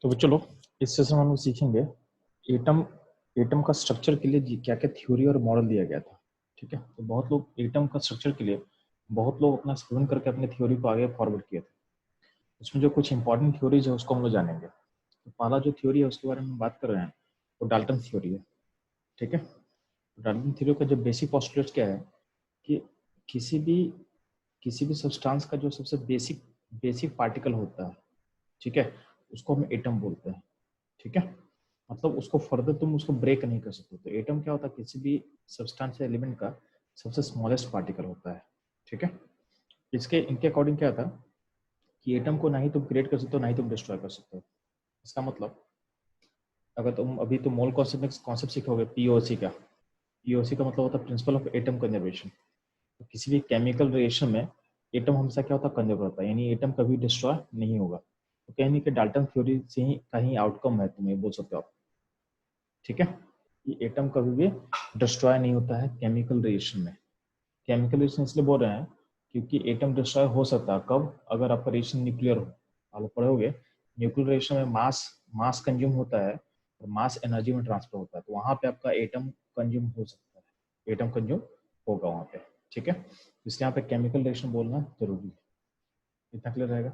तो चलो इस सेशन में हम लोग सीखेंगे एटम एटम का स्ट्रक्चर के लिए क्या क्या थ्योरी और मॉडल दिया गया था। ठीक है, तो बहुत लोग एटम का स्ट्रक्चर के लिए बहुत लोग अपना एक्सपेरिमेंट करके अपने थ्योरी को आगे फॉरवर्ड किए थे। उसमें जो कुछ इंपॉर्टेंट थ्योरीज है उसको हम लोग जानेंगे। तो पहला जो थ्योरी है उसके बारे में बात कर रहे हैं, तो डाल्टन थ्योरी है। ठीक है, डाल्टन थ्योरी का जो बेसिक पोस्टुलेट क्या है कि किसी भी किसी भी सब्सटेंस का जो सबसे बेसिक बेसिक पार्टिकल होता है, ठीक है, उसको हम एटम बोलते हैं। ठीक है, मतलब उसको फर्दर तुम उसको ब्रेक नहीं कर सकते। तो एटम क्या होता है, किसी भी सब्सटेंस या एलिमेंट का सबसे स्मॉलेस्ट पार्टिकल होता है। ठीक है, इसके इनके अकॉर्डिंग क्या था कि एटम को ना ही तुम क्रिएट कर सकते हो ना ही तुम डिस्ट्रॉय कर सकते हो। इसका मतलब अगर तुम अभी तुम मोल कॉन्सेप्ट सीखोगे पीओसी का, पीओसी का मतलब होता है प्रिंसिपल ऑफ एटम कंजर्वेशन। तो किसी भी केमिकल रिएक्शन में एटम हमेशा क्या होता है, कंजर्व होता है, यानी एटम कभी डिस्ट्रॉय नहीं होगा। तो कहने के डाल्टन थ्योरी से ही का ही आउटकम है, तुम ये बोल सकते हो आप। ठीक है, ये एटम कभी भी डिस्ट्रॉय नहीं होता है केमिकल रिएक्शन में। केमिकल रिएक्शन इसलिए बोल रहे हैं क्योंकि एटम डिस्ट्रॉय हो सकता है कब, अगर आपका रिएक्शन न्यूक्लियर हो। आप लोग पढ़ोगे न्यूक्लियर रिएक्शन में मास मास कंज्यूम होता है और मास एनर्जी में ट्रांसफर होता है, तो वहां पे आपका एटम कंज्यूम हो सकता है, एटम कंज्यूम होगा वहां पे। ठीक है, इसलिए यहाँ पे केमिकल रिएक्शन बोलना जरूरी है। इतना क्लियर रहेगा।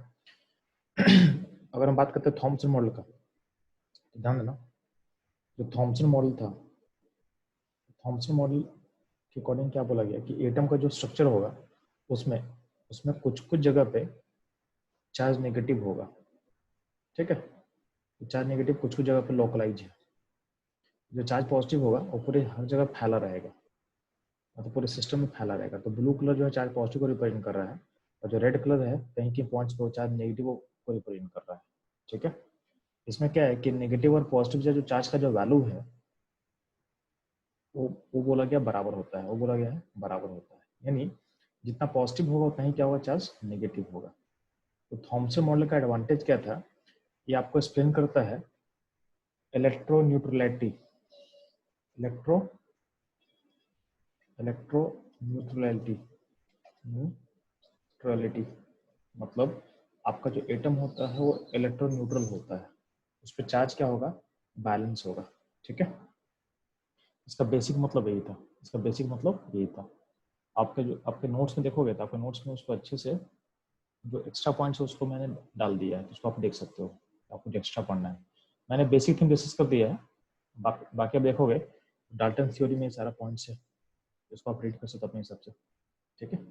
अगर हम बात करते हैं थॉमसन मॉडल का, तो ध्यान देना, जो थॉमसन मॉडल था, थॉमसन मॉडल के अकॉर्डिंग क्या बोला गया कि एटम का जो स्ट्रक्चर होगा उसमें उसमें कुछ कुछ जगह पे चार्ज नेगेटिव होगा। ठीक है, तो चार्ज नेगेटिव कुछ कुछ जगह पे लोकलाइज है। जो चार्ज पॉजिटिव होगा वो पूरे हर जगह फैला रहेगा, मतलब पूरे सिस्टम में फैला रहेगा। तो ब्लू कलर जो है चार्ज पॉजिटिव को रिप्रेजेंट कर रहा है, और जो रेड कलर है कहीं के पॉइंट्स पर चार्ज नेगेटिव को रिप्रेजेंट कर रहा है। ठीक है, इसमें क्या है कि नेगेटिव और पॉजिटिव जो चार्ज का जो वैल्यू है वो बोला गया बराबर होता है, वो बोला गया है बराबर होता है, यानी जितना पॉजिटिव होगा उतना ही क्या होगा, चार्ज नेगेटिव होगा। तो थॉमसन मॉडल का एडवांटेज क्या था, ये आपको एक्सप्लेन करता है electro neutrality, electro electro neutrality, neutrality मतलब आपका जो एटम होता है वो इलेक्ट्रो न्यूट्रल होता है, उस पर चार्ज क्या होगा, बैलेंस होगा। ठीक है, इसका बेसिक मतलब यही था, इसका बेसिक मतलब यही था। आपके जो आपके नोट्स में देखोगे तो आपके नोट्स में उसको अच्छे से जो एक्स्ट्रा पॉइंट्स है उसको मैंने डाल दिया है, तो उसको आप देख सकते हो। आपको जो एक्स्ट्रा पढ़ना है मैंने बेसिक थिंग डिस्कस कर दिया है, बाकी आप देखोगे डाल्टन थ्योरी में सारा पॉइंट्स है, इसको आप रीड कर सकते हो अपने हिसाब से। ठीक है,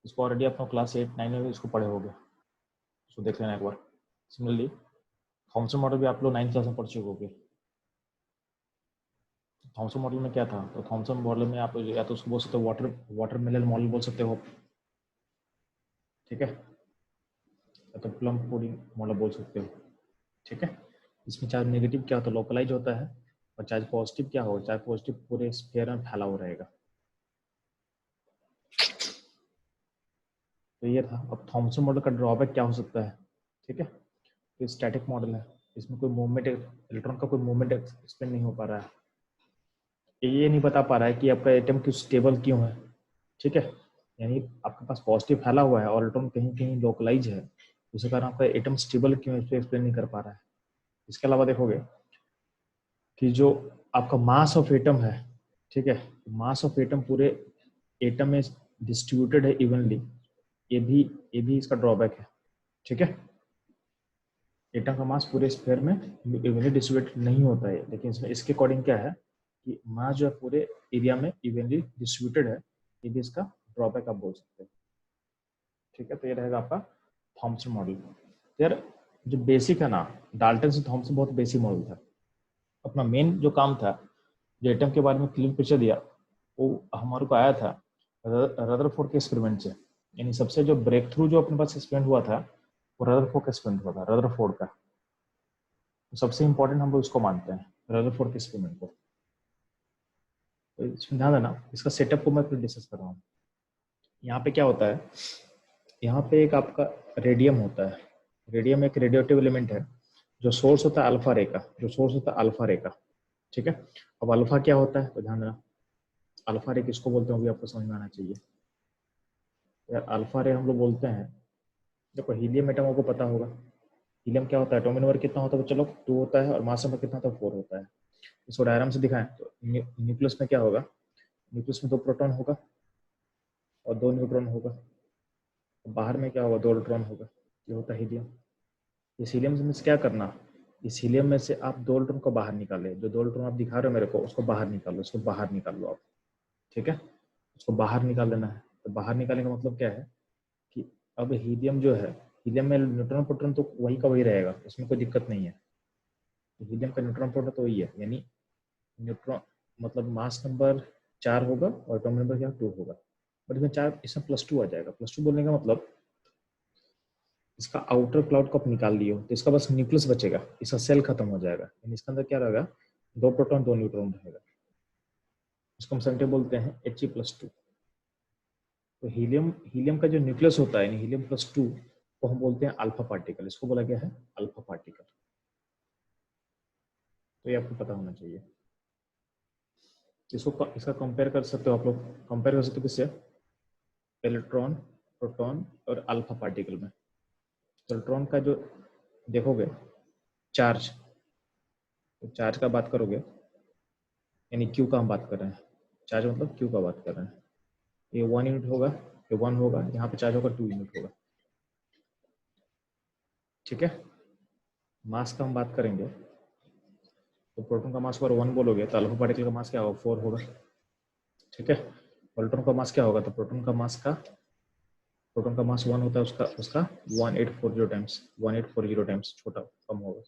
इसको ऑलरेडी आप क्लास 8 9 में भी इसको पढ़े होगे, इसको देख लेना एक बार। सिमिलरली थॉमसन मॉडल भी आप लोग 9th क्लास में पढ़ चुके होगे। थॉमसन मॉडल में क्या था, तो थॉमसन मॉडल में आप या तो उसको बोल सकते हो वाटरमेलन मॉडल बोल सकते हो। ठीक है, या तो प्लम पुडिंग मॉडल बोल सकते हो। ठीक है, इसमें चार्ज नेगेटिव क्या होता है, लोकलाइज होता है, और चार्ज पॉजिटिव क्या होगा, चार्ज पॉजिटिव पूरे स्फीयर में फैला हुआ रहेगा। तो ये था। अब थॉमसन मॉडल का ड्रॉबैक क्या हो सकता है। ठीक है, तो स्टैटिक मॉडल है, इसमें कोई मूवमेंट, इलेक्ट्रॉन का कोई मूवमेंट एक्सप्लेन नहीं हो पा रहा है, ये नहीं बता पा रहा है कि आपका एटम क्यों स्टेबल क्यों है। ठीक है, यानी आपके पास पॉजिटिव फैला हुआ है और इलेक्ट्रॉन कहीं कहीं लोकलाइज है, उसी कारण आपका एटम स्टेबल क्यों है, एक्सप्लेन नहीं कर पा रहा है। इसके अलावा देखोगे कि जो आपका मास ऑफ एटम है, ठीक है, मास ऑफ एटम पूरे एटम में डिस्ट्रीब्यूटेड है इवनली, ये भी इसका ड्रॉबैक है। ठीक है, एटम का मास पूरे स्फीयर में इवनली डिस्ट्रीब्यूटेड नहीं होता है, लेकिन इसमें इसके अकॉर्डिंग क्या है कि मास जो है पूरे एरिया में इवनली डिस्ट्रीब्यूटेड है, ये भी इसका ड्रॉबैक आप बोल सकते हैं। ठीक है, तो ये रहेगा आपका थॉमसन मॉडल। यार जो बेसिक है ना, डाल्टन से थॉमसन बहुत बेसिक मॉडल था। अपना मेन जो काम था, जो एटम के बारे में क्लीन पिक्चर दिया, वो हमारे को आया था रदरफोर्ड के एक्सपेरिमेंट से। यानी सबसे जो ब्रेक थ्रू जो अपने पास एक्सपेरिमेंट हुआ था वो रदरफोर्ड का एक्सपेरिमेंट हुआ था, रदरफोर्ड का। तो सबसे इंपॉर्टेंट हम लोग इसको मानते हैं, रदरफोर्ड के एक्सपेरिमेंट को। तो इसमें ध्यान देना, इसका सेटअप को मैं फिर डिस्कस कर रहा हूँ। यहाँ पे क्या होता है, यहाँ पे एक आपका रेडियम होता है। रेडियम एक रेडियोटिव एलिमेंट है, जो सोर्स होता है अल्फा रे का, जो सोर्स होता है अल्फा रे का। ठीक है, अब अल्फा क्या होता है, तो ध्यान देना, अल्फा रे किसको बोलते हैं, भी आपको समझ में आना चाहिए। यार अल्फा रे हम लोग बोलते हैं, देखो हीलियम एटम आपको पता होगा, हीलियम क्या होता है, एटॉमिक नंबर कितना होता है चलो 2 होता है और मास नंबर कितना होता है 4 होता है। इसको डायग्राम से दिखाएं तो न्यूक्लियस में क्या होगा, न्यूक्लियस में 2 प्रोटॉन होगा और 2 न्यूट्रॉन होगा। बाहर में क्या होगा, 2 इलेक्ट्रॉन होगा। ये होता है हीलियम। इस हीलियम में से क्या करना, इस हीलियम में से आप 2 इलेक्ट्रॉन को बाहर निकाले, जो 2 इलेक्ट्रॉन आप दिखा रहे हो मेरे को उसको बाहर निकालो, उसको बाहर निकाल लो आप, ठीक है, उसको बाहर निकाल लेना है। तो बाहर निकालने का मतलब क्या है कि अब हीलियम जो है, हीलियम में न्यूट्रॉन प्रोटॉन तो वही का वही रहेगा, उसमें कोई दिक्कत नहीं है। तो हीलियम का न्यूट्रॉन प्रोटॉन तो वही है, यानी न्यूट्रॉन मतलब मास नंबर 4 होगा और एटॉमिक नंबर क्या 2 होगा। और इसमें 4, इसमें +2 आ जाएगा। +2 बोलने का मतलब इसका आउटर क्लाउड को आप निकाल लियो तो इसका बस न्यूक्लियस बचेगा, इसका सेल खत्म हो जाएगा। यानी इसके अंदर क्या रहेगा, 2 प्रोटॉन 2 न्यूट्रॉन रहेगा। इसको हम सिंपली बोलते हैं He+2। तो हीलियम हीलियम का जो न्यूक्लियस होता है यानी हीलियम+2 को हम बोलते हैं अल्फा पार्टिकल। इसको बोला गया है अल्फा पार्टिकल। तो ये आपको पता होना चाहिए। इसका कंपेयर कर सकते हो आप लोग, कंपेयर कर सकते हो किससे, इलेक्ट्रॉन, प्रोटॉन और अल्फा पार्टिकल में। तो इलेक्ट्रॉन का जो देखोगे चार्ज, तो चार्ज का बात करोगे यानी क्यू का हम बात कर रहे हैं, चार्ज मतलब क्यू का बात कर रहे हैं। ये 1 यूनिट होगा, ये 1 होगा, यहाँ पे चार्ज होगा 2 यूनिट होगा, ठीक है। मास का हम बात करेंगे तो प्रोटॉन का मास अगर 1 बोलोगे तो अल्फा पार्टिकल का मास क्या होगा 4 होगा, ठीक है। इलेक्ट्रॉन का मास क्या होगा, तो प्रोटॉन का मास 1 होता है, उसका उसका 1840 टाइम्स, 1840 टाइम्स छोटा कम होगा।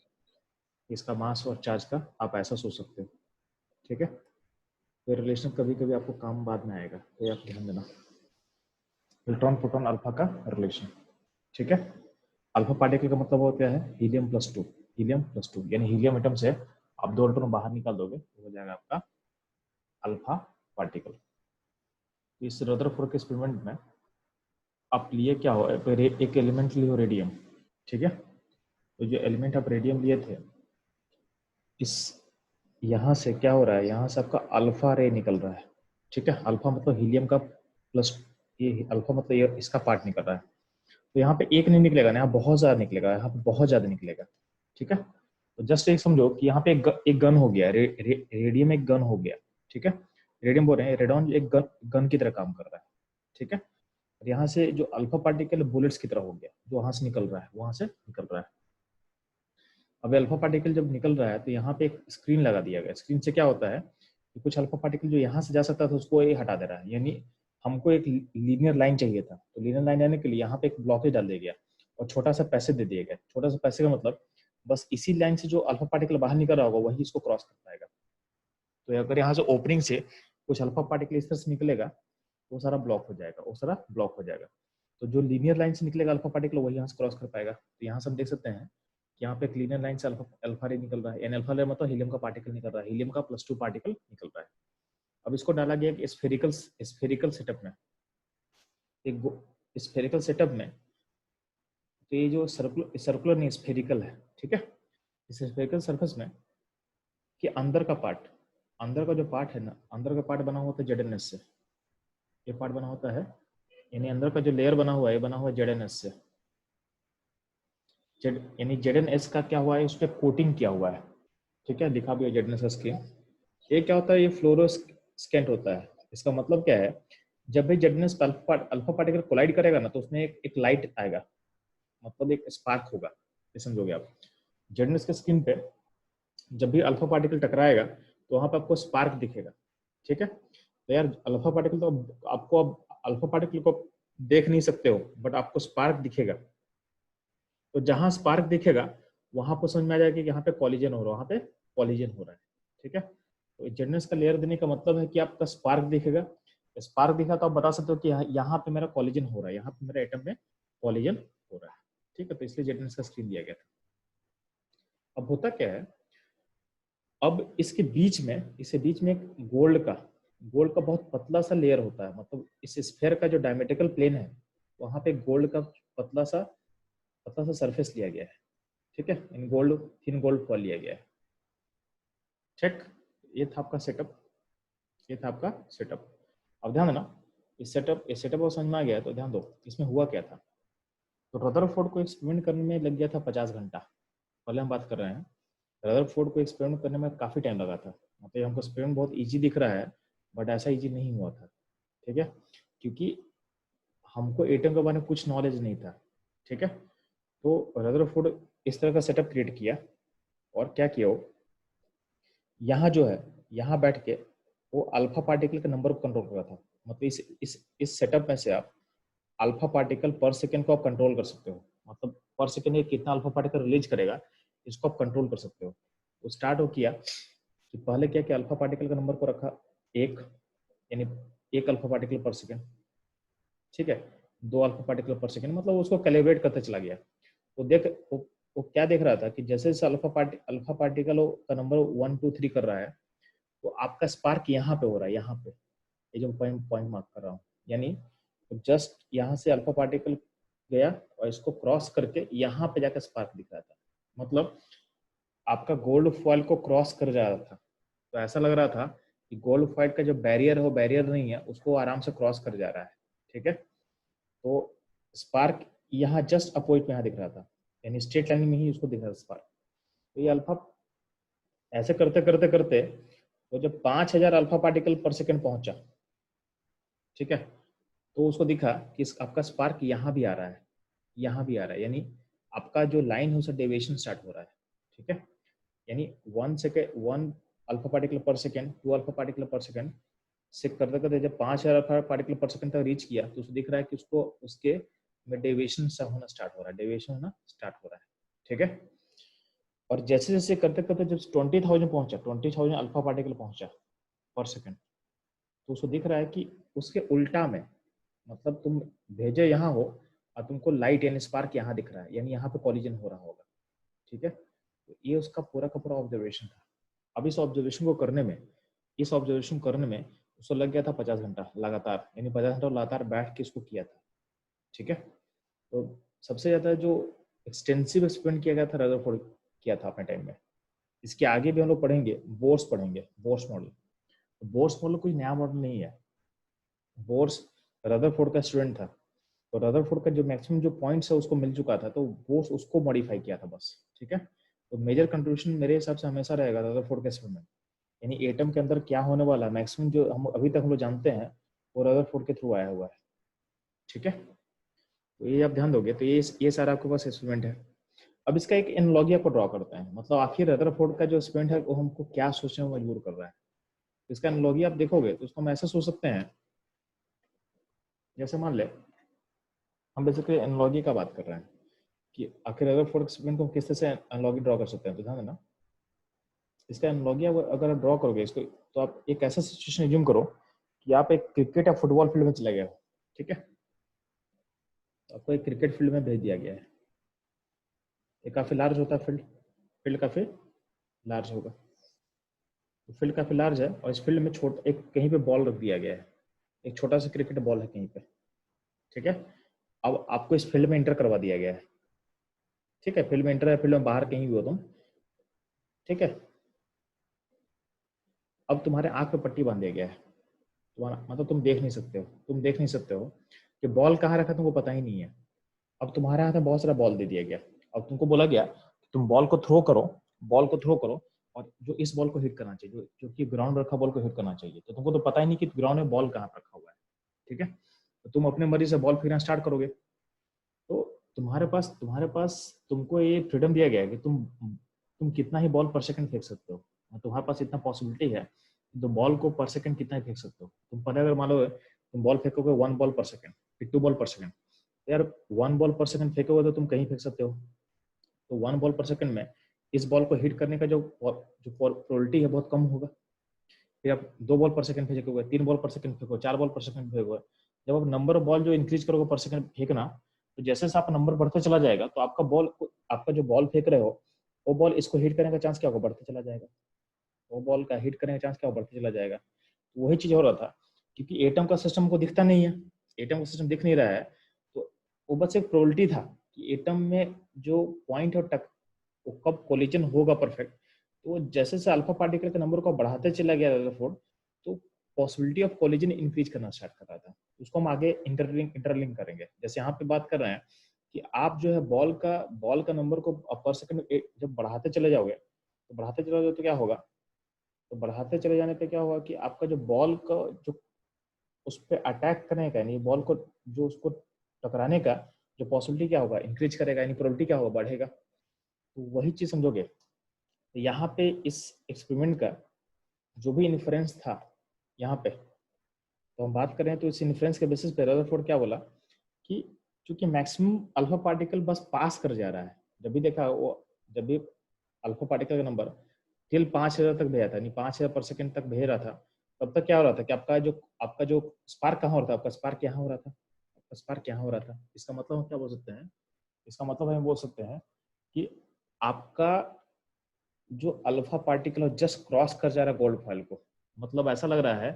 इसका मास और चार्ज का आप ऐसा सोच सकते हो, ठीक है। तो रिलेशन कभी कभी आपको काम बाद में आएगा, तो आप ध्यान देना, इलेक्ट्रॉन प्रोटॉन अल्फा का रिलेशन, ठीक है। अल्फा पार्टिकल का मतलब होता है हीलियम+2, हीलियम+2 यानी हीलियम एटम से आप 2 इलेक्ट्रॉन बाहर निकाल दोगे तो हो जाएगा आपका अल्फा पार्टिकल। इस रदरफोर्ड के एक्सपेरिमेंट में आप लिए क्या हो, एक एलिमेंट लिए हो रेडियम, ठीक है। तो जो एलिमेंट आप रेडियम लिए थे, इस यहाँ से क्या हो रहा है, यहाँ से आपका अल्फा रे निकल रहा है, ठीक है। अल्फा मतलब हीलियम का प्लस, ये अल्फा मतलब ये इसका पार्ट निकल रहा है। तो यहाँ पे एक नहीं निकलेगा ना, यहाँ बहुत ज्यादा निकलेगा, यहाँ पे बहुत ज्यादा निकलेगा, ठीक है। तो जस्ट एक समझो कि यहाँ पे एक गन हो गया, रेडियम एक गन हो गया, ठीक है। रेडियम बोल रहे हैं, रेडॉन एक गन की तरह काम कर रहा है, ठीक है। और यहाँ से जो अल्फा पार्टिकल बुलेट्स की तरह हो गया, जो वहां से निकल रहा है, वहां से निकल रहा है। अब अल्फा पार्टिकल जब निकल रहा है तो यहाँ पे एक स्क्रीन लगा दिया गया। स्क्रीन से क्या होता है कि कुछ अल्फा पार्टिकल जो यहाँ से जा सकता था उसको ये हटा दे रहा है। यानी हमको एक लीनियर लाइन चाहिए था, तो लीनियर लाइन जाने के लिए यहाँ पे एक ब्लॉकेज डाल दिया गया और छोटा सा पैसे दे दिया गया। छोटा सा पैसे का मतलब बस इसी लाइन से जो अल्फा पार्टिकल बाहर निकल रहा होगा वही इसको क्रॉस कर पाएगा। तो अगर यहाँ से ओपनिंग से कुछ अल्फा पार्टिकल इस तरह से निकलेगा, वो सारा ब्लॉक हो जाएगा, वो सारा ब्लॉक हो जाएगा। तो जो लीनियर लाइन से निकलेगा अल्फा पार्टिकल वही यहाँ से क्रॉस कर पाएगा। तो यहाँ से हम देख सकते हैं कि यहाँ पे एक लीनियर लाइन से अल्फा रे निकल रहा है, यानी अल्फा रे मतलब हीलियम का पार्टिकल निकल रहा है, हीलियम का +2 पार्टिकल निकल रहा है। अब इसको डाला गया कि स्फेरिकल सेटअप में, एक स्फेरिकल सेटअप में, तो ये जो सर्कुलर नहीं स्फेरिकल है, ठीक है। इस स्फेरिकल सरफेस में कि अंदर का पार्ट, अंदर का जो पार्ट है ना, अंदर का पार्ट बना हुआ था ZnS से, ये पार्ट बना होता है, यानी अंदर का जो लेयर बना हुआ है बना हुआ है ZnS से। यानी ZnS का क्या हुआ है, उस पर कोटिंग किया हुआ है, ठीक है, लिखा भी है ZnS स्क्रीन। ये क्या होता है, ये फ्लोरोसेंट होता है। इसका मतलब क्या है, जब भी ZnS अल्फा पार्टिकल कोलाइड करेगा ना तो उसमें एक लाइट आएगा, मतलब एक स्पार्क होगा, ये समझोगे आप। ZnS के स्क्रीन पे जब भी अल्फा पार्टिकल टकराएगा तो वहां पे आपको स्पार्क दिखेगा, ठीक है। तो यार अल्फा पार्टिकल तो आपको अब अल्फा पार्टिकल को देख नहीं सकते हो, बट आपको स्पार्क दिखेगा। तो जहां स्पार्क दिखेगा वहां पर समझ में आ जाएगा कि यहाँ पे कॉलिजन हो रहा है, वहां पे कॉलिजन हो रहा है, ठीक है। तो ZnS का लेयर देने का मतलब है कि आपका स्पार्क दिखेगा। स्पार्क दिखा तो आप बता सकते हो कि यहाँ पे मेरा कॉलिजन हो रहा है, यहाँ पे मेरा एटम में कॉलिजन हो रहा है, ठीक है। तो इसलिए ZnS का स्क्रीन दिया गया था। अब होता क्या है, अब इसके बीच में एक गोल्ड का बहुत पतला सा लेयर होता है, मतलब इस स्फीयर का जो डायमेट्रिकल प्लेन है वहां पे गोल्ड का पतला सा सरफेस लिया गया है, ठीक है। इन थिन गोल्ड फॉल लिया गया है, ठीक। ये था आपका सेटअप, ये था आपका सेटअप। अब ध्यान देना, इस सेटअप को समझ में आ गया तो ध्यान दो इसमें हुआ क्या था। तो रदरफोर्ड को एक्सपेरिमेंट करने में लग गया था 50 घंटा। पहले हम बात कर रहे हैं, रदरफोर्ड को एक्सपेरिमेंट करने में काफ़ी टाइम लगा था। मतलब हमको एक्सपेरिमेंट बहुत ईजी दिख रहा है, बट ऐसा ईजी नहीं हुआ था। ठीक है, क्योंकि हमको एटम के बारे में कुछ नॉलेज नहीं था। ठीक है, तो रदरफोर्ड इस तरह का सेटअप क्रिएट किया, और क्या किया वो, यहाँ जो है, यहाँ बैठ के वो अल्फा पार्टिकल के नंबर को कंट्रोल कर रहा था। मतलब इस सेटअप में से आप अल्फा पार्टिकल पर सेकेंड को आप कंट्रोल कर सकते हो। मतलब पर सेकेंड ये कितना अल्फा पार्टिकल रिलीज करेगा, इसको आप कंट्रोल कर सकते हो। तो स्टार्ट हो किया कि पहले क्या कि अल्फा पार्टिकल का नंबर को रखा 1, यानी 1 अल्फा पार्टिकल पर सेकेंड। ठीक है, 2 अल्फा पार्टिकल पर सेकेंड, मतलब उसको कैलिब्रेट करते चला गया। तो वो क्या देख रहा था कि जैसे जैसे अल्फा पार्टिकल का नंबर 1 2 3 कर रहा है, तो आपका स्पार्क यहाँ पे हो रहा है, यहाँ पे, ये जो पॉइंट मार्क कर रहा हूँ, यानी जस्ट यहाँ से अल्फा पार्टिकल गया और इसको क्रॉस करके यहाँ पे जाकर स्पार्क दिख रहा था। मतलब आपका गोल्ड फॉइल को क्रॉस कर जा रहा था। तो ऐसा लग रहा था कि गोल्ड फॉइल का जो बैरियर है वो बैरियर नहीं है, उसको आराम से क्रॉस कर जा रहा है। ठीक है, तो स्पार्क यहाँ जस्ट अपोजिट में यहाँ दिख रहा था, यानी स्ट्रेट लाइन में ही उसको दिख रहा था स्पार्क। तो ये अल्फा ऐसे करते करते करते तो जब 5000 अल्फा पार्टिकल पर सेकेंड पहुंचा, ठीक है, तो उसको दिखा कि आपका स्पार्क यहाँ भी आ रहा है, यहाँ भी आ रहा है, यानी आपका जो लाइन है उसका डेविएशन स्टार्ट हो रहा है। ठीक है, यानी 1 अल्फा पार्टिकल पर सेकेंड, 2 अल्फा पार्टिकल पर सेकेंड से करते करते जब 5000 अल्फा पार्टिकल पर सेकेंड तक रीच किया, तो उसको दिख रहा है कि उसको उसके में डेविएशन होना स्टार्ट हो रहा है, डेविएशन होना स्टार्ट हो रहा है। ठीक है, और जैसे जैसे करते करते जब 20,000 पहुंचा, 20,000 अल्फा पार्टिकल पहुंचा पर सेकेंड, तो उसको दिख रहा है कि उसके उल्टा में, मतलब तुम भेजे यहाँ हो और तुमको लाइट यानी स्पार्क यहाँ दिख रहा है, यानी यहाँ पे कॉलिजन हो रहा होगा। ठीक है, तो ये उसका पूरा का पूरा ऑब्जर्वेशन था। अब इस ऑब्जर्वेशन को करने में, इस ऑब्जर्वेशन करने में उसको लग गया था 50 घंटा लगातार, यानी 50 घंटा लगातार बैठ के इसको किया था। ठीक है, तो सबसे ज़्यादा जो एक्सटेंसिव एक्सपेरिमेंट किया गया था रदरफोर्ड किया था अपने टाइम में। इसके आगे भी हम लोग पढ़ेंगे, बोर्स पढ़ेंगे, बोर्स मॉडल। बोर्स मॉडल कोई नया मॉडल नहीं है, बोर्स रदरफोर्ड का स्टूडेंट था। तो रदरफोर्ड का जो मैक्सिमम जो पॉइंट्स है उसको मिल चुका था, तो बोर्स उसको मॉडिफाई किया था बस। ठीक है, तो मेजर कंट्रीब्यूशन मेरे हिसाब से हमेशा रहेगा रदरफोर्ड के एक्सपेरिमेंट, यानी एटम के अंदर क्या होने वाला है मैक्सिमम जो हम अभी तक हम लोग जानते हैं वो रदरफोर्ड के थ्रू आया हुआ है। ठीक है, तो ये आप ध्यान दोगे तो ये सारा आपके पास एक्सपेरिमेंट है। अब इसका एक एनालॉजी आपको ड्रॉ करते हैं, मतलब आखिर रदरफोर्ड का जो एक्सपेरिमेंट है वो हमको क्या सोचने में मजबूर कर रहा है। इसका एनालॉजी आप देखोगे तो उसको हम ऐसा सोच सकते हैं, जैसे मान ले हम बेसिकली एनालॉजी का बात कर रहे हैं कि आखिर रदरफोर्ड एक्सपेरिमेंट को किस तरह से एनालॉजी ड्रॉ कर सकते हैं। तो ध्यान देना, इसका एनालॉजी अगर आप ड्रॉ करोगे इसको, तो आप एक ऐसा सिचुएशन एज्यूम करो कि आप एक क्रिकेट या फुटबॉल फील्ड में चले गए हो। ठीक है, तो आपको एक क्रिकेट फील्ड में भेज दिया गया है। ये काफी लार्ज होता है, फील्ड फील्ड काफी लार्ज होगा। तो फील्ड काफी लार्ज है और इस फील्ड में छोटा एक कहीं पे बॉल रख दिया गया है, एक छोटा सा क्रिकेट बॉल है कहीं पे। ठीक है, अब आपको इस फील्ड में एंटर करवा दिया गया है। ठीक है, फील्ड में एंटर है, फील्ड में बाहर कहीं भी हो तुम। ठीक है, अब तुम्हारे आंख पे पट्टी बांध दिया गया है, तुम्हारा मतलब तुम देख नहीं सकते हो, तुम देख नहीं सकते हो कि बॉल कहाँ रखा तुमको पता ही नहीं है। अब तुम्हारे हाथ में बहुत सारा बॉल दे दिया गया, अब तुमको बोला गया तुम बॉल को थ्रो करो, बॉल को थ्रो करो, और जो इस बॉल को हिट करना चाहिए, जो कि ग्राउंड रखा बॉल को हिट करना चाहिए। तो तुमको तो पता ही नहीं कि ग्राउंड में बॉल कहाँ रखा हुआ है। ठीक है, तो तुम अपने मर्जी से बॉल फेंकना स्टार्ट करोगे। तो तुम्हारे पास तुमको ये फ्रीडम दिया गया है कि तुम कितना ही बॉल पर सेकंड फेंक सकते हो, और तुम्हारे पास इतना पॉसिबिलिटी है तो बॉल को पर सेकंड कितना ही फेंक सकते हो। तुम पहले अगर मान लो तुम बॉल फेंकोगे 1 बॉल पर सेकंड, फिर 2 बॉल पर सेकंड, यार 1 बॉल पर सेकंड फेंकोगे तो तुम कहीं फेंक सकते हो। तो 1 बॉल पर सेकंड में इस बॉल को हिट करने का जो प्रोबेबिलिटी है बहुत कम होगा। फिर आप 2 बॉल पर सेकंड फेंकोगे, 3 बॉल पर सेकंड फेंकोगे, 4 बॉल पर सेकंड फेंकोगे। जब आप नंबर ऑफ बॉल जो इंक्रीज करोगे पर सेकंड फेंकना, तो जैसे जैसे आपका नंबर बढ़ते चला जाएगा तो आपका जो बॉल फेंक रहे हो वो बॉल इसको हिट करने का चांस क्या होगा, बढ़ते चला जाएगा। वो बॉल का हिट करने का चांस क्या होगा, बढ़ते चला जाएगा। तो वही चीज हो रहा था, क्योंकि एटम का सिस्टम को दिखता नहीं है, एटम का सिस्टम दिख नहीं रहा है, तो वो बस एक प्रोबेबिलिटी था कि एटम में जो पॉइंट और टक वो कब कोलिजन होगा परफेक्ट। तो जैसे जैसे अल्फा पार्टिकल के नंबर को बढ़ाते चला गया रदरफोर्ड, तो पॉसिबिलिटी ऑफ कोलिजन इंक्रीज करना स्टार्ट कर रहा था। उसको हम आगे इंटरलिंक करेंगे। जैसे यहाँ पे बात कर रहे हैं कि आप जो है बॉल का नंबर को पर सेकंड जब बढ़ाते चले जाओगे तो क्या होगा, तो बढ़ाते चले जाने पे क्या होगा कि आपका जो बॉल का जो उस पर अटैक करने का यानी बॉल को जो उसको टकराने का जो पॉसिबिलिटी क्या होगा, इंक्रीज करेगा, यानी प्रोबेबिलिटी क्या होगा, बढ़ेगा। तो वही चीज समझोगे। तो यहाँ पे इस एक्सपेरिमेंट का जो भी इन्फ्रेंस था यहाँ पे, तो हम बात करें तो इस इन्फ्रेंस के बेसिस पे रदरफोर्ड क्या बोला कि चूंकि मैक्सिमम अल्फा पार्टिकल बस पास कर जा रहा है, जब भी देखा वो, जब भी अल्फा पार्टिकल का नंबर टिल 5000 तक भेजा था, यानी 5000 पर सेकंड तक भेज रहा था, तब तक क्या हो रहा था कि आपका जो स्पार्क कहाँ हो रहा था, आपका स्पार्क यहाँ हो रहा था, आपका स्पार्क यहाँ हो रहा था। इसका मतलब हम क्या बोल सकते हैं, इसका मतलब हम बोल सकते हैं कि आपका जो अल्फा पार्टिकल जस्ट क्रॉस कर जा रहा है गोल्ड फॉइल को, मतलब ऐसा लग रहा है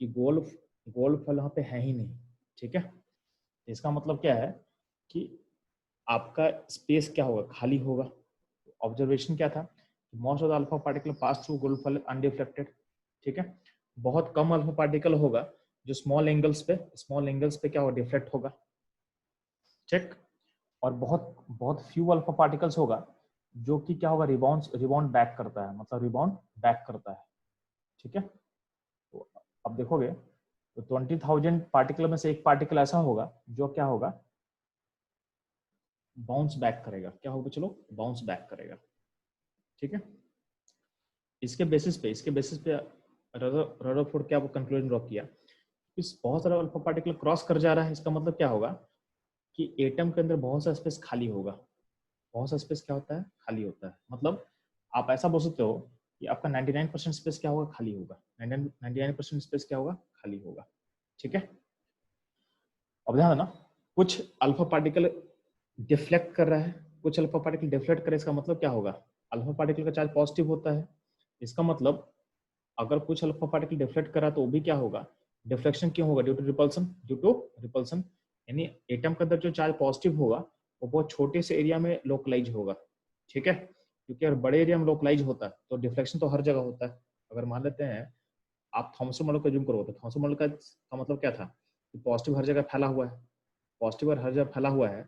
कि गोल्ड फॉइल वहां पे है ही नहीं। ठीक है, इसका मतलब क्या है कि आपका स्पेस क्या होगा, खाली होगा। ऑब्जर्वेशन क्या था, most of the alpha particle pass through gold foil undeflected. ठीक है, बहुत कम अल्फा पार्टिकल होगा जो स्मॉल एंगल्स पे क्या होगा, डिफ्लेक्ट होगा। चेक। और बहुत बहुत फ्यू अल्फा पार्टिकल्स होगा जो कि क्या होगा, रिबाउंड बैक करता है, मतलब रिबाउंड बैक करता है। ठीक है, तो अब देखोगे तो 20,000 पार्टिकल में से एक पार्टिकल ऐसा होगा जो क्या होगा, बाउंस बैक करेगा। क्या होगा, चलो बाउंस बैक करेगा। ठीक है, इसके बेसिस पे रदरफोर्ड क्या वो कंक्लूजन ड्रॉ किया, इस बहुत सारा अल्फा पार्टिकल क्रॉस कर जा रहा है, इसका मतलब क्या होगा कि एटम के अंदर बहुत सा स्पेस खाली होगा। बहुत सा स्पेस क्या होता है, खाली होता है। मतलब आप ऐसा बोल सकते हो कि आपका 99% स्पेस क्या होगा, खाली होगा। 99% स्पेस क्या होगा, खाली होगा। ठीक है, अब ध्यान देना, कुछ अल्फा पार्टिकल डिफ्लेक्ट कर रहा है, कुछ अल्फा पार्टिकल डिफ्लेक्ट करे, इसका मतलब क्या होगा, अल्फा पार्टिकल का चार्ज पॉजिटिव होता है। इसका मतलब अगर कुछ अल्फा पार्टिकल डिफ्लेक्ट करा तो वो भी क्या होगा, डिफ्लेक्शन क्यों होगा, ड्यू टू रिपल्सन। यानी एटम के अंदर जो चार्ज पॉजिटिव होगा वो बहुत छोटे से एरिया में लोकलाइज होगा। ठीक है, क्योंकि अगर बड़े एरिया में लोकलाइज होता है तो डिफ्लेक्शन तो हर जगह होता है। अगर मान लेते हैं आप थॉमसन मॉडल का जूम करो तो थॉमसन मॉडल का मतलब क्या था कि पॉजिटिव हर जगह फैला हुआ है, पॉजिटिव हर जगह फैला हुआ है,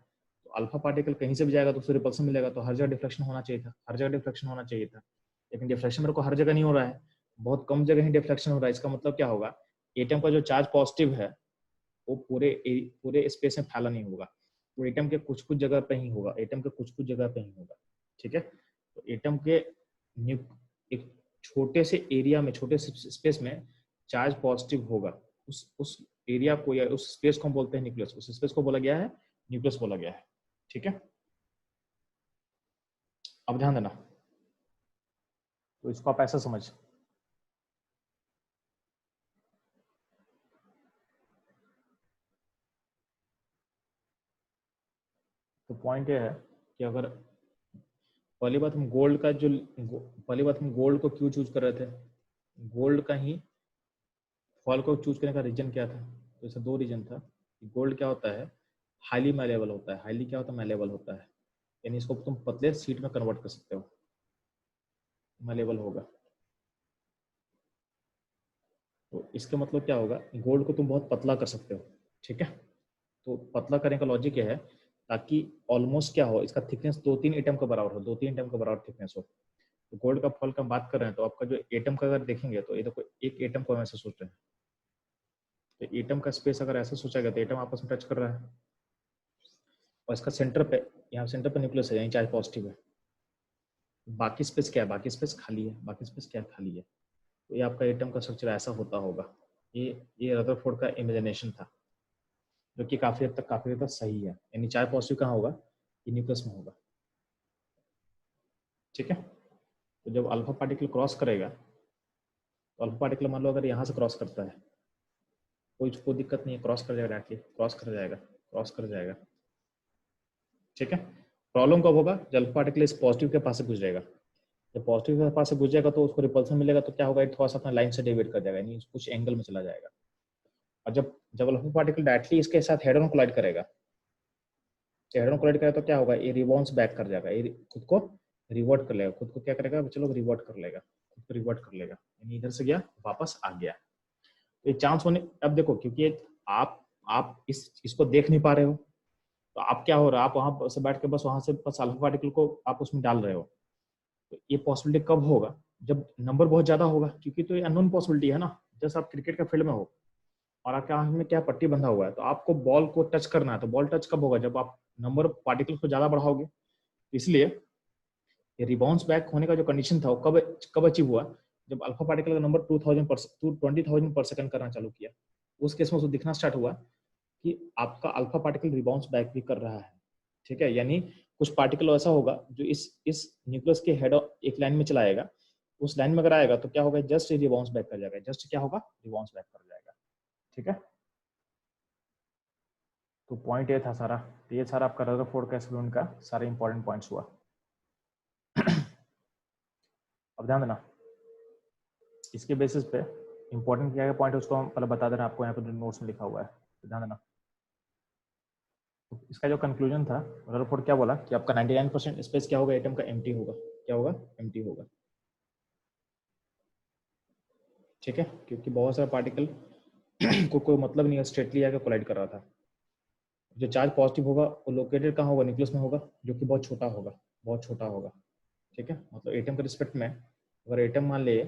तो अल्फा पार्टिकल कहीं से भी जाएगा तो उसे रिपल्सन मिलेगा, तो हर जगह डिफ्लेक्शन होना चाहिए था, हर जगह डिफ्लेक्शन होना चाहिए था। लेकिन डिफ्लेक्शन मेरे को हर जगह नहीं हो रहा है, बहुत कम जगह ही डिफ्लेक्शन हो रहा है। इसका मतलब क्या होगा, एटम का जो चार्ज पॉजिटिव है वो पूरे स्पेस में फैला नहीं होगा, वो एटम के कुछ कुछ जगह पे ही होगा, एटम के कुछ कुछ जगह पे ही होगा। ठीक है, तो एटम के एक छोटे से एरिया में, छोटे से स्पेस में चार्ज पॉजिटिव होगा, उस एरिया को या उस स्पेस को हम बोलते हैं न्यूक्लियस। उस स्पेस को बोला गया है न्यूक्लियस बोला गया है। ठीक है, अब ध्यान देना, तो इसको आप ऐसा समझ, तो पॉइंट ये है कि अगर पहली बात हम गोल्ड का जो पहली बात हम गोल्ड को क्यों चूज कर रहे थे, गोल्ड का ही फॉल को चूज करने का रीजन क्या था, तो इसका दो रीजन था कि गोल्ड क्या होता है, हाईली मैलेबल होता है। हाईली क्या होता है, मैलेबल होता है, यानी इसको तुम पतले सीट में कन्वर्ट कर सकते हो, मैलेबल होगा। तो इसका मतलब क्या होगा, गोल्ड को तुम बहुत पतला कर सकते हो। ठीक है, तो पतला करने का लॉजिक क्या है, ताकि ऑलमोस्ट क्या हो, इसका थिकनेस 2-3 एटम का बराबर हो, 2-3 एटम का बराबर थिकनेस हो। तो गोल्ड का फॉल का बात कर रहे हैं तो आपका जो एटम का अगर देखेंगे तो ये देखो, एक एटम को हम ऐसे सोच रहे हैं, तो एटम का स्पेस अगर ऐसा सोचा गया तो एटम आपस में टच कर रहा है, और इसका सेंटर पे, यहाँ सेंटर पे न्यूक्लियस है, यहीं चार्ज पॉजिटिव है। बाकी स्पेस क्या है, बाकी स्पेस खाली है, बाकी स्पेस क्या खाली है। तो ये आपका एटम का स्ट्रक्चर ऐसा होता होगा। ये रदरफोर्ड का इमेजिनेशन था, जो कि काफी हद तक सही है। यानी चार्ज पॉजिटिव कहाँ होगा, ये न्यूक्लियस में होगा। ठीक है, तो जब अल्फा पार्टिकल क्रॉस करेगा, तो अल्फा पार्टिकल मान लो अगर यहाँ से क्रॉस करता है, कोई दिक्कत नहीं है, क्रॉस कर जाएगा, क्रॉस कर जाएगा, क्रॉस कर जाएगा। ठीक है, प्रॉब्लम कब होगा, जब अल्फा पार्टिकल इस पॉजिटिव के पास से गुजरेगा। जब पॉजिटिव के पास से गुजरेगा तो उसको रिपल्सन मिलेगा, तो क्या होगा, थोड़ा सा अपना लाइन से डेविएट कर जाएगा, यानी कुछ एंगल में चला जाएगा। और जब जब अल्फा पार्टिकल डायरेक्टली इसके साथ हेड ऑन कोलाइड करेगा, हेड ऑन कोलाइड करेगा तो क्या होगा, ये रिबाउंस बैक कर जाएगा, ये खुद को रिवर्ट कर लेगा, खुद को क्या करेगा, चलो रिवर्ट कर लेगा, खुद को रिवर्ट कर लेगा, यानी इधर से गया वापस आ गया। तो ये चांस होने, अब देखो क्योंकि आप इसको देख नहीं पा रहे हो, तो आप क्या हो रहा है, आप वहां से बैठ के बस वहां से बस अल्फा पार्टिकल को आप उसमें डाल रहे हो। तो ये पॉसिबिलिटी कब होगा, जब नंबर बहुत ज्यादा होगा, क्योंकि तो ये अननोन पॉसिबिलिटी है ना। जैसे आप क्रिकेट के फील्ड में हो और आपके हाथ में क्या पट्टी बंधा हुआ है, तो आपको बॉल को टच करना है, तो बॉल टच कब होगा, जब आप नंबर ऑफ पार्टिकल को ज्यादा बढ़ाओगे। इसलिए ये रिबाउंस बैक होने का जो कंडीशन था वो कब कब अचीव हुआ, जब अल्फा पार्टिकल का नंबर 20,000 करना चालू किया। उस केस में उसको दिखना स्टार्ट हुआ कि आपका अल्फा पार्टिकल रिबाउंस बैक भी कर रहा है। ठीक है, यानी कुछ पार्टिकल ऐसा होगा जो इस न्यूक्लियस के हेड एक लाइन में चलाएगा, उस लाइन में अगर आएगा तो क्या होगा, जस्ट रिबाउंस बैक कर जाएगा, जस्ट क्या होगा, रिबाउंस बैक कर जाएगा। ठीक है, तो पॉइंट ये था सारा। तो ये सारा आपका रदरफोर्ड का एक्सपेरिमेंट का सारे इंपॉर्टेंट पॉइंट्स हुआ। अब ध्यान देना, इसके बेसिस पे इंपॉर्टेंट क्या क्या पॉइंट है उसको हम पहले बता देना आपको, यहाँ पे नोट्स में लिखा हुआ है, तो ध्यान देना। तो इसका जो कंक्लूजन था, रदरफोर्ड क्या बोला कि आपका 99% स्पेस क्या होगा, एटम का एम्प्टी होगा। क्या होगा, एम्प्टी होगा। ठीक है, क्योंकि बहुत सारे पार्टिकल को कोई मतलब नहीं है, स्ट्रेटली आकर कोलाइड कर रहा था। जो चार्ज पॉजिटिव होगा वो लोकेटेड कहाँ होगा, न्यूक्लियस में होगा, जो कि बहुत छोटा होगा, बहुत छोटा होगा। ठीक है, मतलब एटम के रिस्पेक्ट में अगर एटम मान ले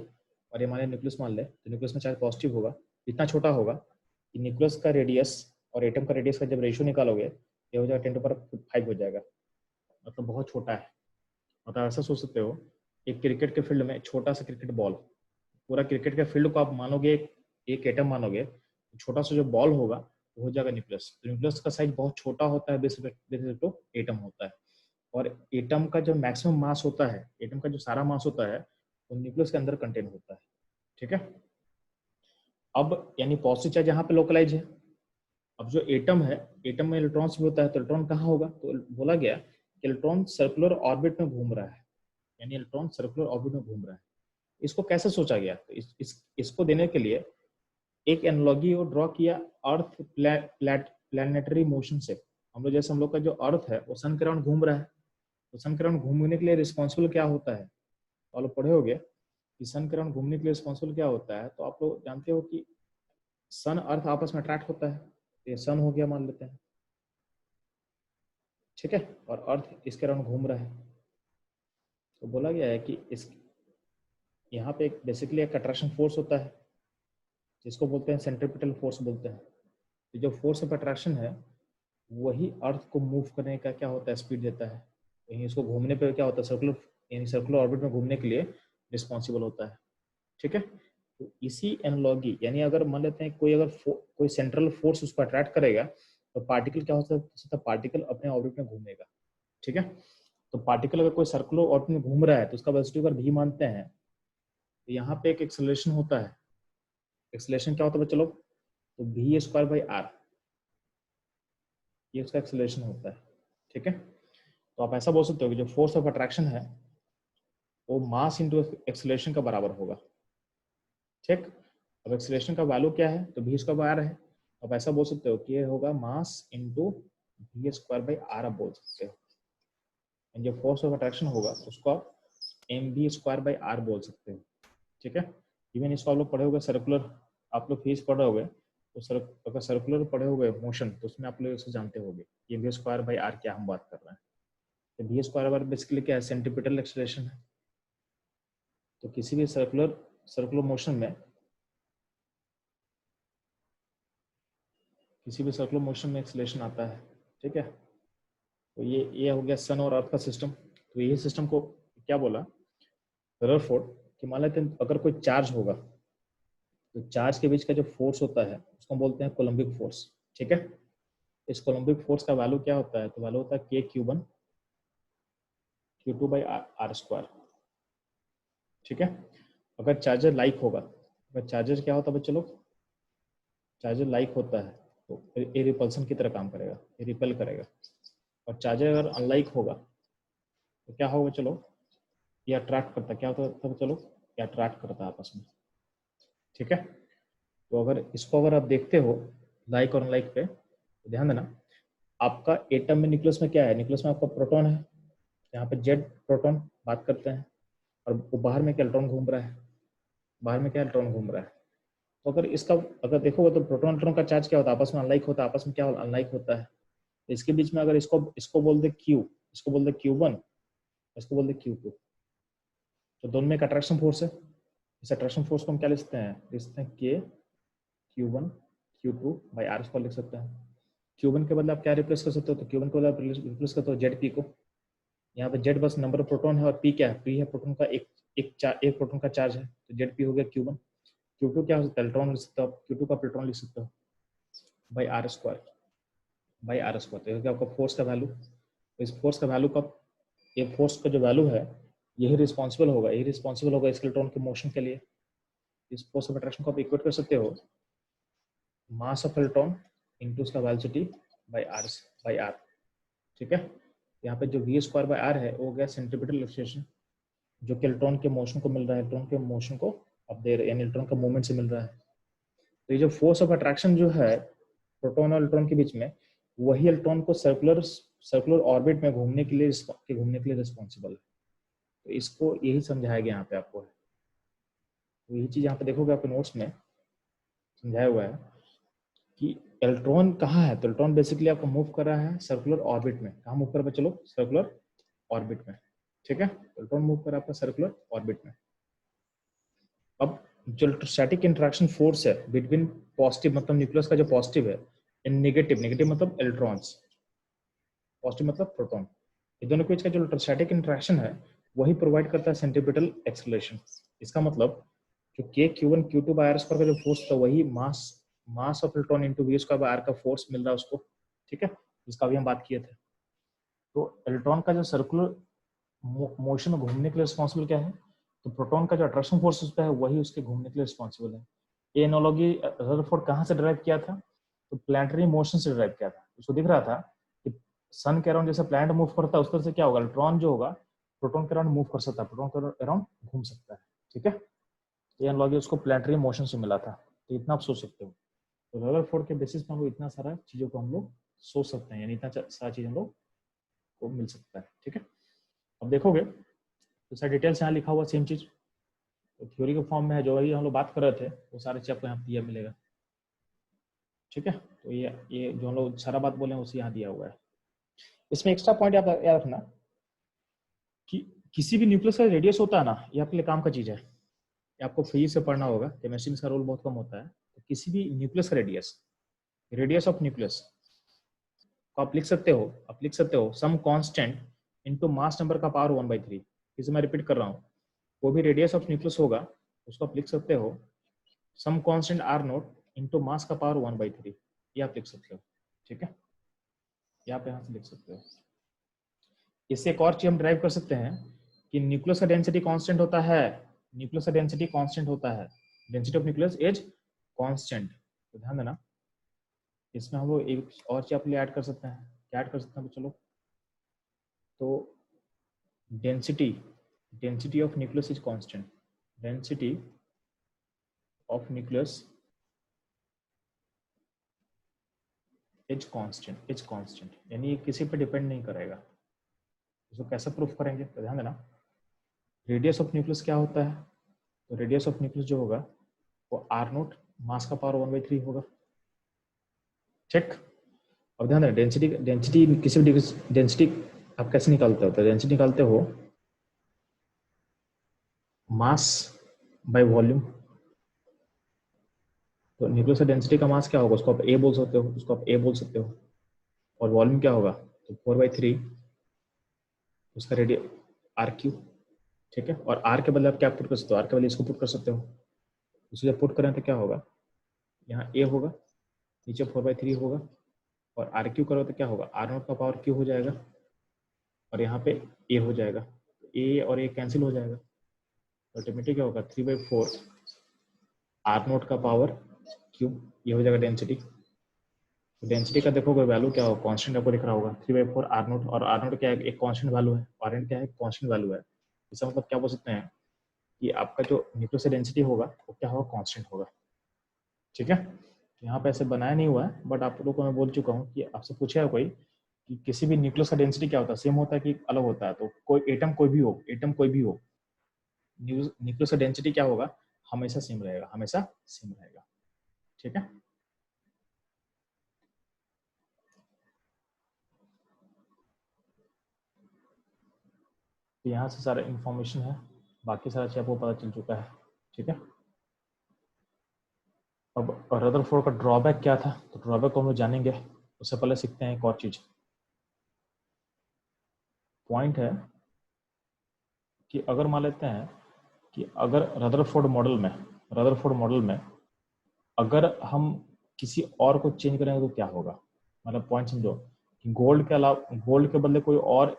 और ये मान ले न्यूक्लियस मान ले, तो न्यूक्लियस में चार्ज पॉजिटिव होगा, इतना छोटा होगा कि न्यूक्लियस का रेडियस और एटम का रेडियस का जब रेशियो निकालोगे, ये हो जाएगा 10⁵ हो जाएगा, मतलब बहुत छोटा है। मतलब ऐसा सोच सकते हो, एक क्रिकेट के फील्ड में छोटा सा क्रिकेट बॉल, पूरा क्रिकेट के फील्ड को आप मानोगे एक एटम मानोगे, तो छोटा सा जो बॉल होगा वो हो जाएगा न्यूक्लियस। तो न्यूक्लियस का साइज बहुत छोटा होता है बेसिस टू एटम होता है। और एटम का जो मैक्सिमम मास होता है, एटम का जो सारा मास होता है वो न्यूक्लियस के अंदर कंटेन होता है। ठीक है, अब यानी पॉजिटिव चार्ज यहाँ पे लोकलाइज है। अब जो एटम है, एटम में इलेक्ट्रॉन्स भी होता है, तो इलेक्ट्रॉन कहाँ होगा, तो बोला गया कि इलेक्ट्रॉन सर्कुलर ऑर्बिट में घूम रहा है, यानी इलेक्ट्रॉन सर्कुलर ऑर्बिट में घूम रहा है। इसको कैसे सोचा गया, तो इसको देने के लिए एक एनालॉजी वो ड्रॉ किया अर्थ प्लैनेटरी मोशन से। हम लोग का जो अर्थ है वो सन के अराउंड घूम रहा है, तो सन के अराउंड घूमने के लिए रिस्पॉन्सिबल क्या होता है, तो आप लोग पढ़े होगे कि सन के अराउंड घूमने के लिए रिस्पॉन्सिबल क्या होता है। तो आप लोग जानते हो कि सन अर्थ आपस में अट्रैक्ट होता है, तो ये सन हो गया मान लेते हैं। ठीक है, और अर्थ इसके अराउंड घूम रहा है। तो बोला गया है कि इस यहाँ पे बेसिकली एक अट्रैक्शन फोर्स होता है, जिसको बोलते हैं सेंट्रीपिटल फोर्स बोलते हैं। तो जो फोर्स ऑफ अट्रैक्शन है वही अर्थ को मूव करने का क्या होता है, स्पीड देता है। कहीं इसको घूमने पे क्या होता है, सर्कुलर यानी सर्कुलर ऑर्बिट में घूमने के लिए रिस्पॉन्सिबल होता है। ठीक है, तो इसी एनालॉजी, यानी अगर मान लेते हैं कोई अगर कोई सेंट्रल फोर्स उसको अट्रैक्ट करेगा, तो पार्टिकल क्या हो सकता है, पार्टिकल अपने ऑर्बिट में घूमेगा। ठीक है, तो पार्टिकल अगर कोई सर्कुलर ऑर्बिट में घूम रहा है तो उसका वेलोसिटी अगर भी मानते हैं, तो यहाँ पे एक एक्सेलरेशन होता है। एक्सेलरेशन क्या होता है चलो, तो v²/r, ये उसका एक्सेलरेशन होता है। ठीक है, तो आप ऐसा बोल सकते हो कि जो फोर्स ऑफ अट्रैक्शन है वो मास इंटू एक्सेलरेशन का बराबर होगा। ठीक, अब एक्सेलरेशन का वैल्यू क्या है, तो v²/r है। अब ऐसा बोल सकते हो कि ये होगा मास इंटू v²/r, आप बोल सकते हो। जो फोर्स ऑफ अट्रैक्शन होगा उसको आप mv²/r बोल सकते हो। ठीक है, इवन इसको आप लोग पढ़े होगे सर्कुलर, आप लोग फिजिक्स पढ़े होगे, तो अगर सर्कुलर पढ़े होगे मोशन, तो उसमें आप लोग इसको जानते होंगे ये v²/r क्या हम बात कर रहे हैं। तो v² बेसिकली क्या है, सेंट्रीपिटल एक्सेलरेशन है। तो किसी भी सर्कुलर मोशन में, किसी भी सर्कुलर मोशन में एक्सेलरेशन आता है। ठीक है, तो ये हो गया सन और अर्थ का सिस्टम। तो ये सिस्टम को क्या बोला रदरफोर्ड कि मान लेते हैं अगर कोई चार्ज होगा, तो चार्ज के बीच का जो फोर्स होता है उसको बोलते हैं कोलम्बिक फोर्स। ठीक है, इस कोलम्बिक फोर्स का वैल्यू क्या होता है, तो वैल्यू होता है k³ Q2/r²। ठीक है, अगर चार्जर लाइक होगा, अगर चार्जर क्या होता है बच्चे लोग, चार्जर लाइक होता है तो ये रिपल्सन की तरह काम करेगा, ये रिपेल करेगा। और चार्जर अगर अनलाइक होगा तो क्या होगा चलो, ये अट्रैक्ट करता है, क्या होता है चलो, ये अट्रैक्ट करता है आपस में। ठीक है, तो अगर इसको अगर आप देखते हो लाइक और अनलाइक पे, तो ध्यान देना आपका एटम में न्यूक्लियस में क्या है, न्यूक्लियस में आपका प्रोटॉन है, यहाँ पे जेड प्रोटॉन बात करते हैं, और वो बाहर में क्या इलेक्ट्रॉन घूम रहा है, बाहर में क्या इलेक्ट्रॉन घूम रहा है। तो अगर इसका अगर देखोगे तो प्रोटॉन इलेक्ट्रॉन का चार्ज क्या होता है, आपस में अनलाइक होता है, आपस में क्या अनलाइक होता है। इसके बीच में अगर इसको बोल दे Q, इसको बोल दे Q1, इसको बोल दे Q2, तो दोनों में एक अट्रैक्शन फोर्स है। इस अट्रैक्शन फोर्स को हम क्या लिख सकते हैं K Q1 Q2 by are square लिख सकते हैं। Q1 के बदले आप क्या रिप्लेस कर सकते हो, तो Q1 के बदले आप रिप्लेस करते हो ZP को। यहाँ पे Z बस नंबर ऑफ प्रोटॉन है और P क्या है, P है प्रोटॉन का एक प्रोटॉन का चार्ज है, तो ZP हो गया Q1। Q2 क्या हो सकता है, इलेक्ट्रॉन लिख सकते हो आप, Q2 का प्रोटॉन लिख सकते हो बाई आर स्क्वायर, तो क्या आपका फोर्स का वैल्यू। इस फोर्स का वैल्यू का, ये फोर्स का जो वैल्यू है यही रिस्पॉन्सिबल होगा इस इलेक्ट्रॉन के मोशन के लिए। इस फोर्स ऑफ अट्रैक्शन को आप इक्वेट कर सकते हो मास ऑफ इलेक्ट्रॉन इनटू उसका वेलोसिटी बाय आर। ठीक है, यहाँ पे जो वी स्क्वायर बाय आर है वो हो गया सेंट्रीपिटल एक्सेलरेशन, जो कि इलेक्ट्रॉन के मोशन को मिल रहा है, इलेक्ट्रॉन के मोशन को अब दे रहे, यानी इलेक्ट्रॉन का मूवमेंट से मिल रहा है। तो ये जो फोर्स ऑफ अट्रैक्शन जो है प्रोटॉन और इलेक्ट्रॉन के बीच में, वही इलेक्ट्रॉन को सर्कुलर ऑर्बिट में घूमने के लिए रिस्पॉन्सिबल है। तो इसको यही समझाया गया यहाँ पे आपको है। तो यही चीज यहाँ पे देखोगे आपके नोट्स में समझाया हुआ है कि इलेक्ट्रॉन कहाँ है, तो इलेक्ट्रॉन बेसिकली आपको मूव कर रहा है सर्कुलर ऑर्बिट में। कहाँ मूव कर रहा है, चलो सर्कुलर ऑर्बिट में। ठीक है, इलेक्ट्रॉन मूव कर रहा है आपका सर्कुलर ऑर्बिट में। अब जो इलेक्ट्रोस्टैटिक इंटरेक्शन फोर्स है बिटवीन पॉजिटिव मतलब न्यूक्लियस का जो पॉजिटिव है, एंड नेगेटिव मतलब इलेक्ट्रॉन्स, पॉजिटिव मतलब प्रोटॉन, ये दोनों के बीच का जो इलेक्ट्रोस्टैटिक इंटरेक्शन है वही प्रोवाइड करता है सेंट्रीपिटल एक्सेलरेशन। इसका मतलब जो K Q1 Q2 bye are square का जो फोर्स था वही mass of electron into v square by r का फोर्स मिल रहा है उसको। ठीक है, जिसका भी हम बात किए थे। तो इलेक्ट्रॉन का जो सर्कुलर मोशन में घूमने के लिए रिस्पॉन्सिबल क्या है, तो प्रोटॉन का जो अट्रैक्शन फोर्स उस पर है वही उसके घूमने के लिए रिस्पॉन्सिबल है। ये एनालॉजी रदरफोर्ड कहाँ से ड्राइव किया था, तो प्लैनेटरी मोशन से ड्राइव किया था। उसको दिख रहा था कि सन के अराउंड जैसे प्लैनेट मूव करता है उस तरह से क्या होगा, इलेक्ट्रॉन जो होगा प्रोटॉन के अराउंड मूव कर सकता है, प्रोटॉन के अराउंड घूम सकता है। ठीक है, ये एनालॉजी उसको प्लैनेटरी मोशन से मिला था। तो इतना आप सोच सकते हो। तो रदरफोर्ड के बेसिस पर हम लोग इतना सारा चीजों को हम लोग सोच सकते हैं, यानी इतना सारा चीज हम लोग को मिल सकता है। ठीक है, अब देखोगे तो सारी डिटेल्स यहाँ लिखा हुआ सेम चीज, तो थ्योरी के फॉर्म में है, जो अभी हम लोग बात कर रहे थे वो सारे चीज आपको यहाँ दिया मिलेगा। ठीक है, तो ये जो हम लोग सारा बात बोले उसी यहाँ दिया हुआ है। इसमें एक्स्ट्रा पॉइंट आप याद रखना कि किसी भी न्यूक्लियस का रेडियस होता है ना, ये आपके लिए काम का चीज है, ये आपको फिजिक्स से पढ़ना होगा, केमिस्ट्री में इसका रोल बहुत कम होता है। तो किसी भी न्यूक्लियस का रेडियस ऑफ न्यूक्लियस को आप लिख सकते हो some constant into mass number का पावर 1/3। इसे मैं रिपीट कर रहा हूँ, वो भी रेडियस ऑफ न्यूक्लियस होगा उसको आप लिख सकते हो some constant r naught into mass का पावर 1/3, ये आप लिख सकते हो। ठीक है, ये आप यहाँ से लिख सकते हो। इससे एक और चीज हम ड्राइव कर सकते हैं कि न्यूक्लियस का डेंसिटी कांस्टेंट होता है, density of nucleus is constant. तो ध्यान देना, इसमें हम लोग एक और चीज अपने ऐड कर सकते हैं। क्या ऐड कर सकते हैं, चलो, तो density of nucleus is constant, density of nucleus is constant, यानी ये किसी पर डिपेंड नहीं करेगा। इसको कैसे प्रूफ करेंगे, तो ध्यान देना, रेडियस ऑफ न्यूक्लियस क्या होता है, तो रेडियस ऑफ न्यूक्लियस जो होगा वो आर नोट मास का पावर 1/3 होगा। ठीक, अब ध्यान देना, डेंसिटी किसी भी डेंसिटी आप कैसे निकालते हो, तो डेंसिटी निकालते हो मास बाय वॉल्यूम। तो न्यूक्लियस का डेंसिटी का मास क्या होगा, उसको आप ए बोल सकते हो, और वॉल्यूम क्या होगा, तो 4/3 उसका रेडियस आर क्यूब। ठीक है, और आर के बदले आप क्या पुट कर सकते हो, आर के बदले इसको पुट कर सकते हो। उसे जब पुट करें तो क्या होगा, यहाँ ए होगा, नीचे 4/3 होगा, और आर क्यू करो तो क्या होगा, आर नोट का पावर क्यू हो जाएगा, और यहाँ पे ए हो जाएगा, ए और ए कैंसिल हो जाएगा, अल्टीमेटली क्या होगा 3/4 आर नोट का पावर क्यूब, ये हो जाएगा डेंसिटी। तो डेंसिटी का देखोगे वैल्यू क्या होगा, कांस्टेंट आपको दिख रहा होगा 3/4 आर नोट, और आर नोट क्या है, एक कांस्टेंट वैल्यू है, आर एन क्या है, कांस्टेंट वैल्यू है। इसका मतलब क्या बोल सकते हैं कि आपका जो न्यूक्लियस डेंसिटी होगा वो क्या होगा, कांस्टेंट होगा। ठीक है, तो यहाँ पे ऐसे बनाया नहीं हुआ है, बट आप लोगों को मैं बोल चुका हूँ कि आपसे पूछेगा कोई कि किसी भी न्यूक्लियस का डेंसिटी क्या होता है, सेम होता है कि अलग होता है, तो कोई एटम कोई भी हो, न्यूक्लियस का डेंसिटी क्या होगा, हमेशा सेम रहेगा। ठीक है, तो यहाँ से सारा इंफॉर्मेशन है, बाकी सारा चीज आपको पता चल चुका है। ठीक है, अब रदरफोर्ड का ड्रॉबैक क्या था, तो ड्रॉबैक को हम लोग जानेंगे, उससे पहले सीखते हैं एक और चीज। पॉइंट है कि अगर मान लेते हैं कि अगर रदरफोर्ड मॉडल में अगर हम किसी और को चेंज करेंगे तो क्या होगा, मतलब पॉइंट समझो कि गोल्ड के अलावा, गोल्ड के बदले कोई और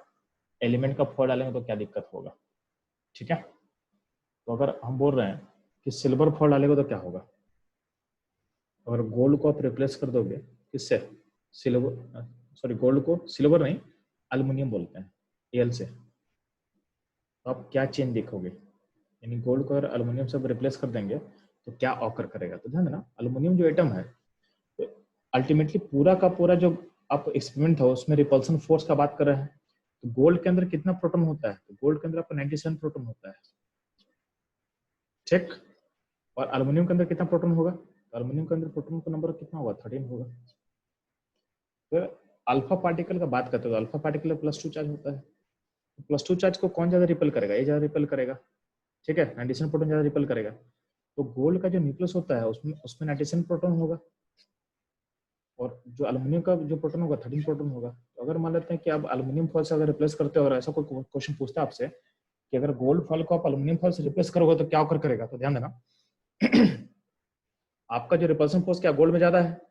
एलिमेंट का फोर डालेंगे तो क्या दिक्कत होगा। ठीक है, तो अगर हम बोल रहे हैं कि सिल्वर फोर डालेगा तो क्या होगा, अगर गोल्ड को आप रिप्लेस कर दोगे किससे, सिल्वर, सॉरी गोल्ड को सिल्वर नहीं एल्युमिनियम बोलते हैं, एल से, तो आप क्या चेंज देखोगे, यानी गोल्ड को अगर एल्युमिनियम से रिप्लेस कर देंगे तो क्या ऑकर करेगा। तो ध्यान देना, एल्युमिनियम जो एटम है, तो अल्टीमेटली पूरा का पूरा जो आप एक्सपेरिमेंट था उसमें रिपल्सन फोर्स का बात कर रहे हैं, तो गोल्ड के अंदर कितना प्रोटॉन होता है, तो गोल्ड के अंदर आपका 97 प्रोटॉन होता है। ठीक, और एल्युमिनियम के अंदर कितना प्रोटॉन होगा, तो एल्युमिनियम के अंदर प्रोटॉन का नंबर कितना होगा, 13 होगा। तो अल्फा पार्टिकल का बात करते हो, अल्फा पार्टिकल +2 चार्ज होता है, +2 चार्ज को कौन ज्यादा रिपेल करेगा, ये ज्यादा रिपेल करेगा। ठीक है, 97 प्रोटॉन ज्यादा रिपेल करेगा, तो गोल्ड का जो न्यूक्लियस होता है उसमें उसमें 97 प्रोटॉन होगा, और जो एल्युमिनियम का जो प्रोटॉन होगा 13 प्रोटॉन होगा। तो अगर मान लेते हैं कि आप एल्युमिनियम फॉयल से अगर रिप्लेस करते हो और ऐसा कोई क्वेश्चन पूछता है आपसे कि अगर गोल्ड फॉयल को आप एल्युमिनियम फॉयल से रिप्लेस करोगे तो क्या ऑकर करेगा, तो ध्यान देना आपका जो रिपल्सन फोर्स क्या गोल्ड में ज्यादा है,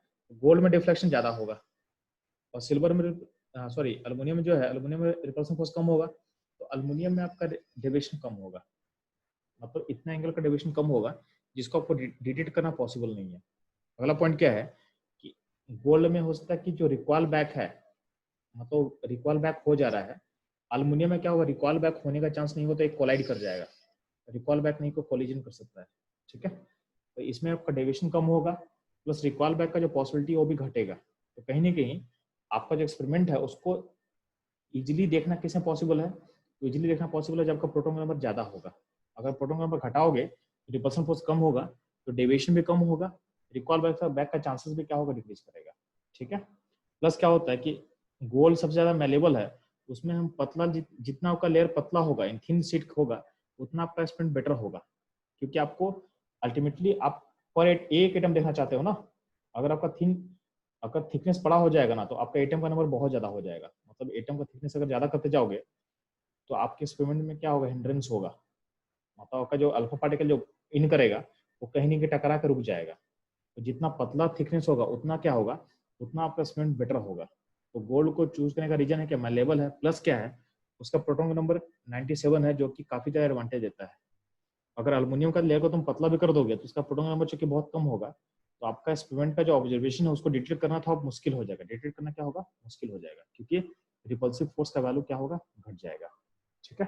गोल्ड में डिफ्लेक्शन ज्यादा होगा, और सिल्वर में, सॉरी एल्युमिनियम में जो है, एल्युमिनियम में रिपल्सन फोर्स कम होगा, तो एल्युमिनियम में आपका डेविएशन कम होगा, मतलब इतना एंगल का डेविएशन कम होगा जिसको आपको डिटेक्ट करना पॉसिबल नहीं है। अगला पॉइंट क्या है कि गोल्ड में हो सकता है कि जो रिकॉल बैक है, मतलब रिकॉल बैक हो जा रहा है, एल्युमिनियम में क्या होगा, रिकॉल बैक होने का चांस नहीं होता, एक कोलाइड कर जाएगा, रिकॉल बैक नहीं को कोलिजन कर सकता है। ठीक है, तो इसमें आपका डेविएशन कम होगा, प्लस रिकॉल बैक का जो पॉसिबिलिटी है वो भी घटेगा। तो कहीं ना कहीं आपका जो एक्सपेरिमेंट है उसको इजीली देखना किससे पॉसिबल है, तो इजीली देखना पॉसिबल है जब आपका प्रोटॉन नंबर ज्यादा होगा। अगर प्रोटॉन नंबर घटाओगे तो रिपल्सन फोर्स कम होगा, तो डेविएशन भी कम होगा, रिकॉल बैक का चांसेस भी क्या होगा, डिक्रीज करेगा। ठीक है, प्लस क्या होता है कि गोल्ड सबसे ज्यादा मेलेबल है, उसमें हम पतला जितना आपका लेयर पतला होगा, इन थिन शीट होगा, उतना आपका एक्सपेरिमेंट बेटर होगा, क्योंकि आपको अल्टीमेटली आप पर एक एटम देखना चाहते हो ना, अगर आपका अगर थिकनेस बड़ा हो जाएगा ना तो आपका एटम का नंबर बहुत ज्यादा हो जाएगा, मतलब एटम का थिकनेस अगर ज्यादा करते जाओगे तो आपके एक्सपेरिमेंट में क्या होगा, हिंड्रेंस होगा, मतलब आपका जो अल्फा पार्टिकल जो इन करेगा वो कहीं ना कहीं टकरा कर रुक जाएगा। तो जितना पतला थिकनेस होगा उतना क्या होगा, उतना आपका एक्सपेरिमेंट बेटर होगा। तो गोल्ड को चूज करने का रीजन है क्या, मैलेबल है, प्लस क्या है उसका प्रोटॉन का नंबर 97 है, जो कि काफी ज्यादा एडवांटेज देता है। अगर एल्युमिनियम का लेयर को तुम पतला भी कर दोगे तो उसका प्रोटॉन नंबर चूंकि बहुत कम होगा, तो आपका एक्सपेरिमेंट का जो ऑब्जर्वेशन है उसको डिटेक्ट करना था मुश्किल हो जाएगा, डिटेक्ट करना क्या होगा, मुश्किल हो जाएगा, क्योंकि रिपल्सिव फोर्स का वैल्यू क्या होगा, घट जाएगा। ठीक है,